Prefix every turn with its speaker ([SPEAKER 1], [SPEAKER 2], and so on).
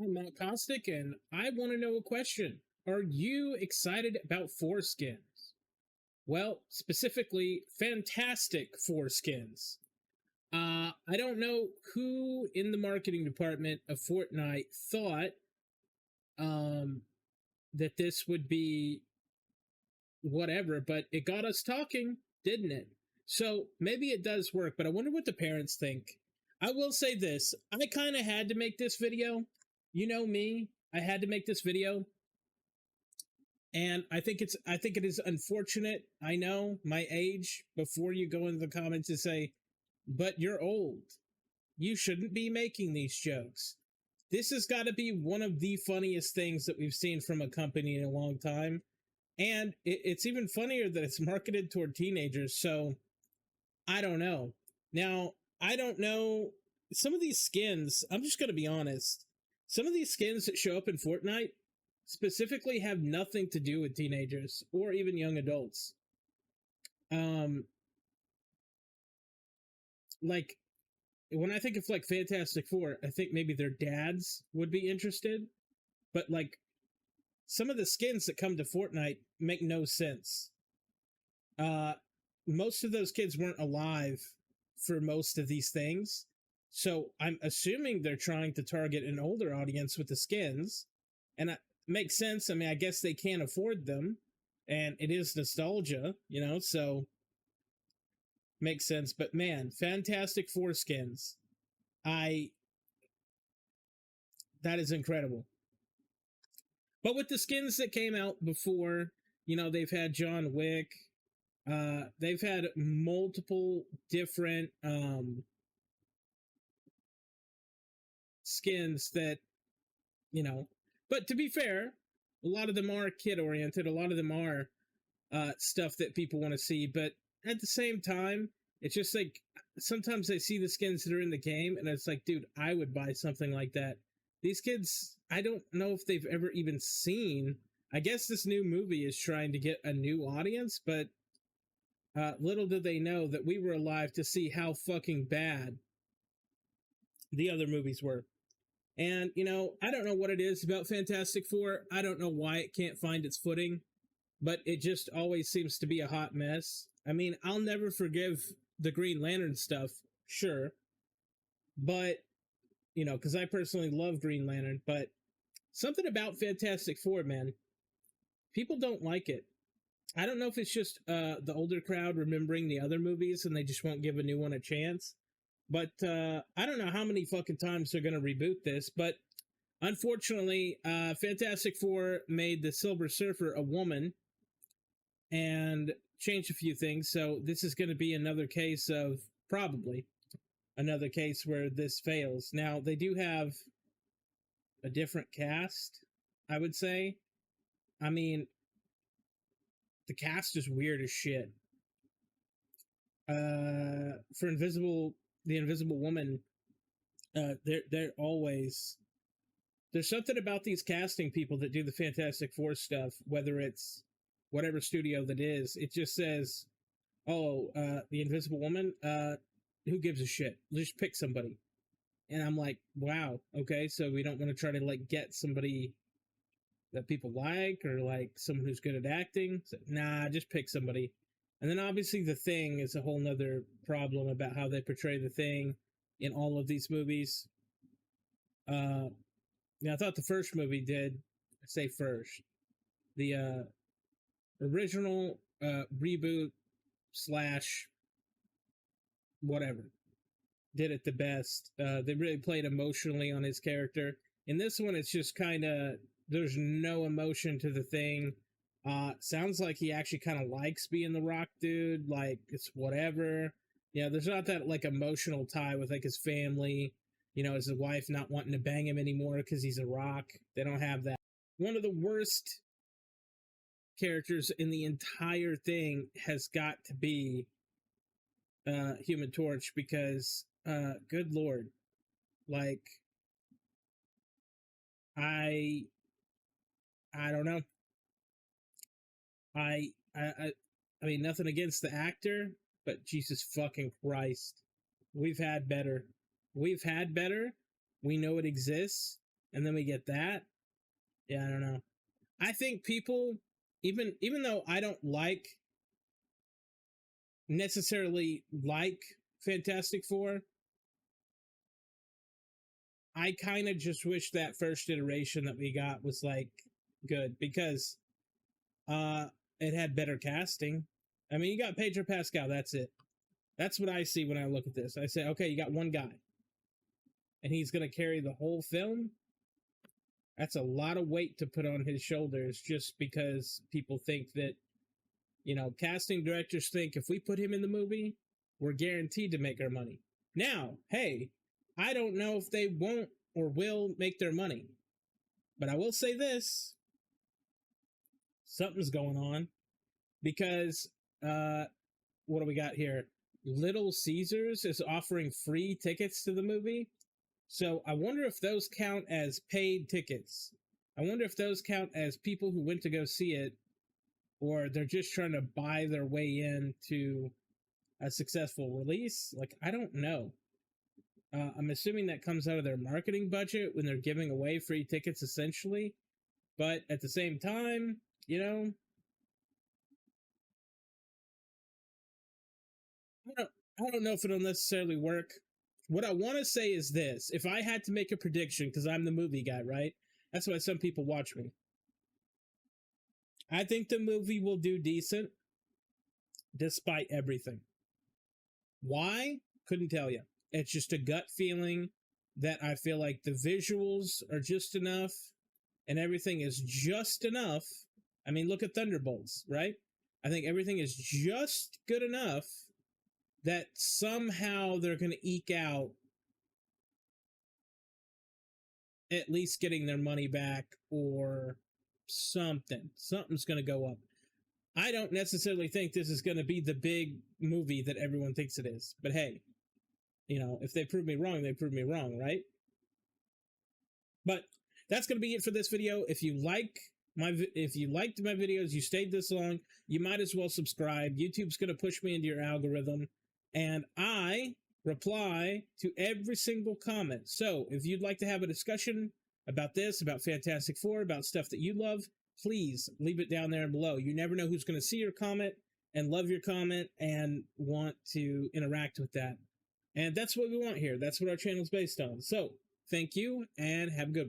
[SPEAKER 1] I'm Matt Kostick, and I want to know a question. Are you excited about foreskins? Well, specifically, fantastic foreskins. I don't know who in the marketing department of Fortnite thought um, that this would be whatever, but it got us talking, didn't it? So maybe it does work, but I wonder what the parents think. I will say this, I kind of had to make this video. You know me, I had to make this video. And I think it is unfortunate. I know my age before you go into the comments and say, but you're old. You shouldn't be making these jokes. This has got to be one of the funniest things that we've seen from a company in a long time. And it's even funnier that it's marketed toward teenagers. So I don't know. Now, I don't know. Some of these skins, I'm just going to be honest. Some of these skins that show up in Fortnite specifically have nothing to do with teenagers or even young adults. Like when I think of like Fantastic Four, I think maybe their dads would be interested, but like some of the skins that come to Fortnite make no sense. Most of those kids weren't alive for most of these things, so I'm assuming they're trying to target an older audience with the skins, and makes sense. I mean, I guess they can't afford them, and it is nostalgia, so makes sense. But man, fantastic foreskins. That is incredible. But with the skins that came out before, they've had John Wick, they've had multiple different skins that, but to be fair, a lot of them are kid oriented. A lot of them are stuff that people want to see. But at the same time, it's just like sometimes I see the skins that are in the game and it's like, dude, I would buy something like that. These kids, I don't know if they've ever even seen. I guess this new movie is trying to get a new audience, but little did they know that we were alive to see how fucking bad the other movies were. And, I don't know what it is about Fantastic Four. I don't know why it can't find its footing, but it just always seems to be a hot mess. I mean, I'll never forgive the Green Lantern stuff, sure. But, because I personally love Green Lantern, but something about Fantastic Four, man, people don't like it. I don't know if it's just the older crowd remembering the other movies and they just won't give a new one a chance. But I don't know how many fucking times they're going to reboot this. But unfortunately, Fantastic Four made the Silver Surfer a woman and changed a few things. So this is going to be another case of, probably, another case where this fails. Now, they do have a different cast, I would say. I mean, the cast is weird as shit. For the Invisible Woman, they're always, there's something about these casting people that do the Fantastic Four stuff, whether it's whatever studio that is, it just says, oh, the Invisible Woman, who gives a shit? Just pick somebody. And I'm like, wow, okay, so we don't want to try to like get somebody that people like or like someone who's good at acting. So, nah, just pick somebody. And then obviously The Thing is a whole nother problem about how they portray The Thing in all of these movies. I thought the first movie did, I say first, the original reboot / whatever did it the best. They really played emotionally on his character. In this one, it's just kind of, there's no emotion to The Thing. Sounds like he actually kind of likes being the Rock dude. Like, it's whatever. There's not that, like, emotional tie with, like, his family. His wife not wanting to bang him anymore because he's a Rock. They don't have that. One of the worst characters in the entire thing has got to be Human Torch because, good Lord. Like, I don't know. I mean, nothing against the actor, but Jesus fucking Christ. We've had better. We know it exists. and then we get that. Yeah, I don't know. I think people, even though I don't necessarily like Fantastic Four, I kind of just wish that first iteration that we got was like good, because uh it had better casting. I mean, you got Pedro Pascal, that's it. That's what I see when I look at this. I say, okay, you got one guy and he's going to carry the whole film. That's a lot of weight to put on his shoulders, just because people think that, casting directors think if we put him in the movie, we're guaranteed to make our money. Now, hey, I don't know if they won't or will make their money, but I will say this: something's going on, because what do we got here? Little Caesars is offering free tickets to the movie. So I wonder if those count as paid tickets. I wonder if those count as people who went to go see it, or they're just trying to buy their way into a successful release. Like, I don't know. I'm assuming that comes out of their marketing budget when they're giving away free tickets, essentially. But at the same time, I don't know if it'll necessarily work. What I want to say is this: if I had to make a prediction, because I'm the movie guy, right? That's why some people watch me. I think the movie will do decent despite everything. Why? Couldn't tell you. It's just a gut feeling that I feel like the visuals are just enough and everything is just enough. I mean, look at Thunderbolts, right? I think everything is just good enough that somehow they're going to eke out at least getting their money back, or something. Something's going to go up. I don't necessarily think this is going to be the big movie that everyone thinks it is. But hey, if they prove me wrong, they prove me wrong, right? But that's going to be it for this video. If you liked my videos, you stayed this long, you might as well subscribe. YouTube's going to push me into your algorithm, and I reply to every single comment. So if you'd like to have a discussion about this, about Fantastic Four, about stuff that you love, please leave it down there below. You never know who's going to see your comment and love your comment and want to interact with that. And that's what we want here. That's what our channel's based on. So thank you and have a good one.